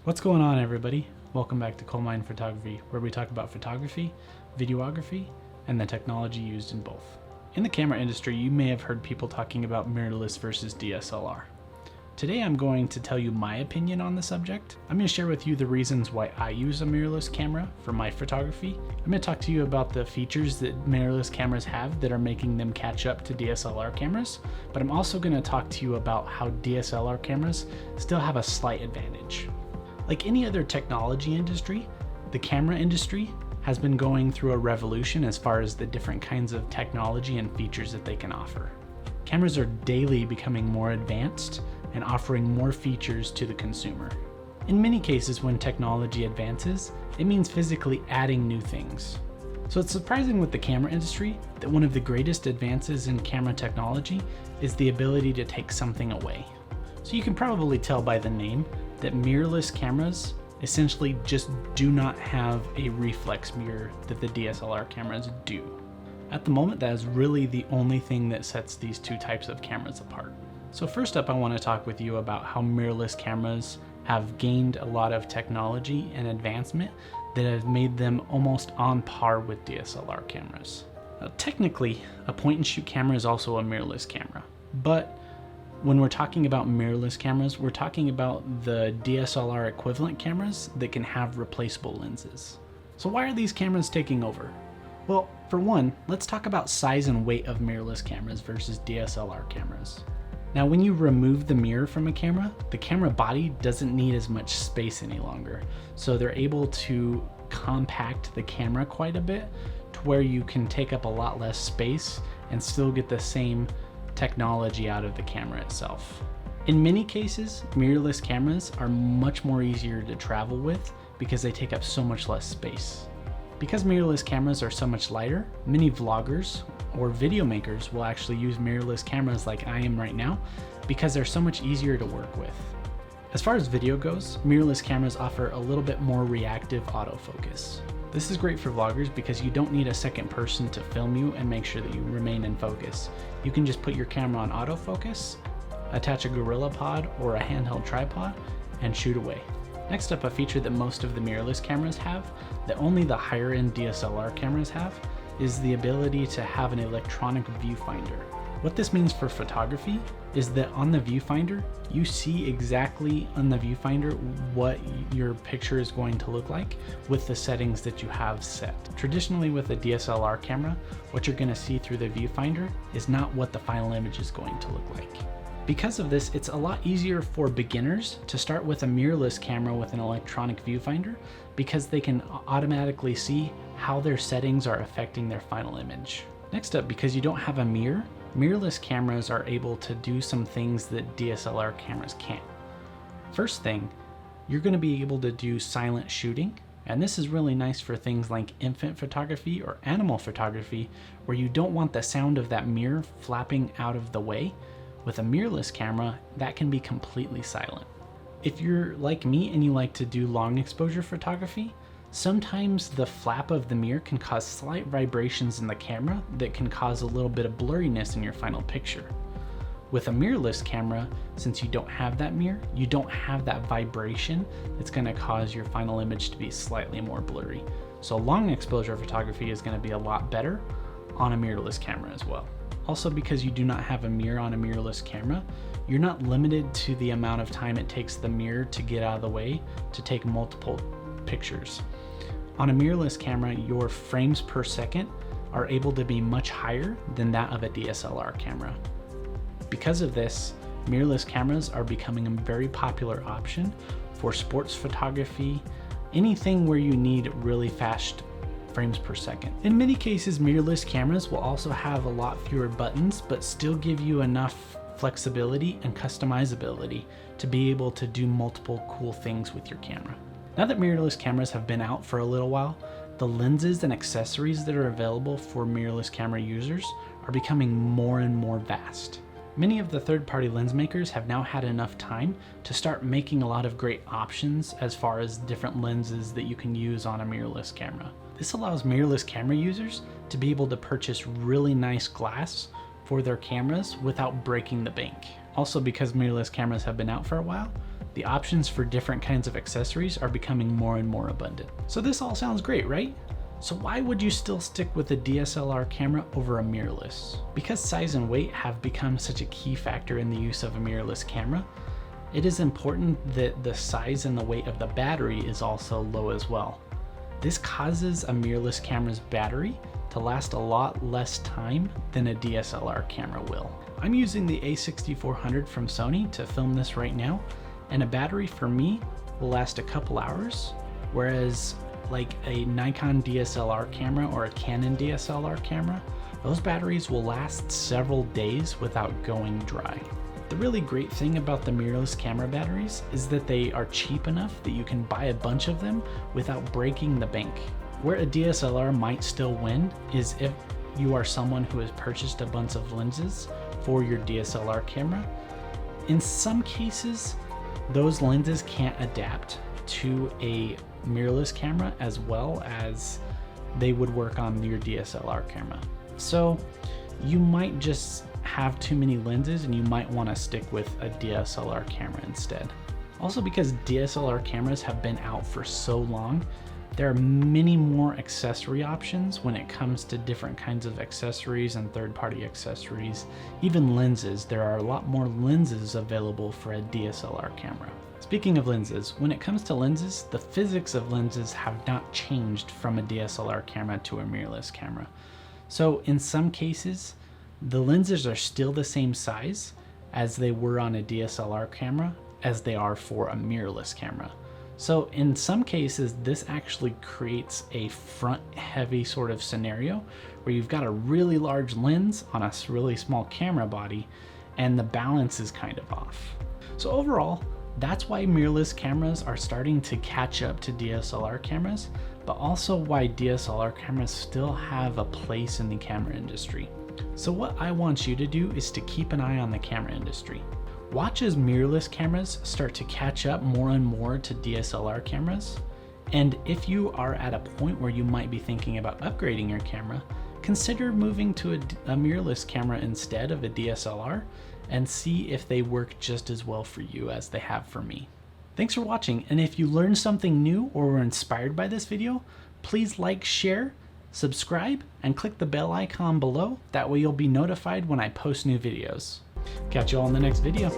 What's going on, everybody? Welcome back to Coal Mine Photography, where we talk about photography, videography, and the technology used in both. In the camera industry, you may have heard people talking about mirrorless versus DSLR. Today I'm going to tell you my opinion on the subject. I'm going to share with you the reasons why I use a mirrorless camera for my photography. I'm going to talk to you about the features that mirrorless cameras have that are making them catch up to DSLR cameras, but I'm also going to talk to you about how DSLR cameras still have a slight advantage. Like any other technology industry, the camera industry has been going through a revolution as far as the different kinds of technology and features that they can offer. Cameras are daily becoming more advanced and offering more features to the consumer. In many cases, when technology advances, it means physically adding new things. So it's surprising with the camera industry that one of the greatest advances in camera technology is the ability to take something away. So you can probably tell by the name that mirrorless cameras essentially just do not have a reflex mirror that the DSLR cameras do. At the moment, that is really the only thing that sets these two types of cameras apart. So first up, I want to talk with you about how mirrorless cameras have gained a lot of technology and advancement that have made them almost on par with DSLR cameras. Now, technically, a point and shoot camera is also a mirrorless camera, but when we're talking about mirrorless cameras, we're talking about the DSLR equivalent cameras that can have replaceable lenses. So why are these cameras taking over? Well, for one, let's talk about size and weight of mirrorless cameras versus DSLR cameras. Now, when you remove the mirror from a camera, the camera body doesn't need as much space any longer. So they're able to compact the camera quite a bit to where you can take up a lot less space and still get the same technology out of the camera itself. In many cases, mirrorless cameras are much more easier to travel with because they take up so much less space. Because mirrorless cameras are so much lighter, many vloggers or video makers will actually use mirrorless cameras like I am right now because they're so much easier to work with. As far as video goes, mirrorless cameras offer a little bit more reactive autofocus. This is great for vloggers because you don't need a second person to film you and make sure that you remain in focus. You can just put your camera on autofocus, attach a Gorilla Pod or a handheld tripod, and shoot away. Next up, a feature that most of the mirrorless cameras have, that only the higher end DSLR cameras have, is the ability to have an electronic viewfinder. What this means for photography is that on the viewfinder, you see exactly on the viewfinder what your picture is going to look like with the settings that you have set. Traditionally with a DSLR camera, what you're going to see through the viewfinder is not what the final image is going to look like. Because of this, it's a lot easier for beginners to start with a mirrorless camera with an electronic viewfinder because they can automatically see how their settings are affecting their final image. Next up, because you don't have a mirror, mirrorless cameras are able to do some things that DSLR cameras can't. First thing, you're going to be able to do silent shooting, and this is really nice for things like infant photography or animal photography where you don't want the sound of that mirror flapping out of the way. With a mirrorless camera, that can be completely silent. If you're like me and you like to do long exposure photography, sometimes the flap of the mirror can cause slight vibrations in the camera that can cause a little bit of blurriness in your final picture. With a mirrorless camera, since you don't have that mirror, you don't have that vibration that's going to cause your final image to be slightly more blurry. So long exposure photography is going to be a lot better on a mirrorless camera as well. Also, because you do not have a mirror on a mirrorless camera, you're not limited to the amount of time it takes the mirror to get out of the way to take multiple pictures. On a mirrorless camera, your frames per second are able to be much higher than that of a DSLR camera. Because of this, mirrorless cameras are becoming a very popular option for sports photography, anything where you need really fast frames per second. In many cases, mirrorless cameras will also have a lot fewer buttons, but still give you enough flexibility and customizability to be able to do multiple cool things with your camera. Now that mirrorless cameras have been out for a little while, the lenses and accessories that are available for mirrorless camera users are becoming more and more vast. Many of the third-party lens makers have now had enough time to start making a lot of great options as far as different lenses that you can use on a mirrorless camera. This allows mirrorless camera users to be able to purchase really nice glass for their cameras without breaking the bank. Also, because mirrorless cameras have been out for a while, the options for different kinds of accessories are becoming more and more abundant. So this all sounds great, right? So why would you still stick with a DSLR camera over a mirrorless? Because size and weight have become such a key factor in the use of a mirrorless camera, it is important that the size and the weight of the battery is also low as well. This causes a mirrorless camera's battery to last a lot less time than a DSLR camera will. I'm using the a6400 from Sony to film this right now, and a battery for me will last a couple hours, whereas like a Nikon DSLR camera or a Canon DSLR camera, those batteries will last several days without going dry. The really great thing about the mirrorless camera batteries is that they are cheap enough that you can buy a bunch of them without breaking the bank. Where a DSLR might still win is if you are someone who has purchased a bunch of lenses for your DSLR camera. In some cases, those lenses can't adapt to a mirrorless camera as well as they would work on your DSLR camera. So you might just have too many lenses and you might want to stick with a DSLR camera instead. Also, because DSLR cameras have been out for so long, there are many more accessory options when it comes to different kinds of accessories and third-party accessories. Even lenses, there are a lot more lenses available for a DSLR camera. Speaking of lenses, when it comes to lenses, the physics of lenses have not changed from a DSLR camera to a mirrorless camera. So in some cases, the lenses are still the same size as they were on a DSLR camera as they are for a mirrorless camera. So in some cases, this actually creates a front heavy sort of scenario where you've got a really large lens on a really small camera body and the balance is kind of off. So overall, that's why mirrorless cameras are starting to catch up to DSLR cameras, but also why DSLR cameras still have a place in the camera industry. So what I want you to do is to keep an eye on the camera industry. Watch as mirrorless cameras start to catch up more and more to DSLR cameras. And if you are at a point where you might be thinking about upgrading your camera, consider moving to a mirrorless camera instead of a DSLR and see if they work just as well for you as they have for me. Thanks for watching, and if you learned something new or were inspired by this video, please like, share, subscribe, and click the bell icon below. That way you'll be notified when I post new videos. Catch you all in the next video.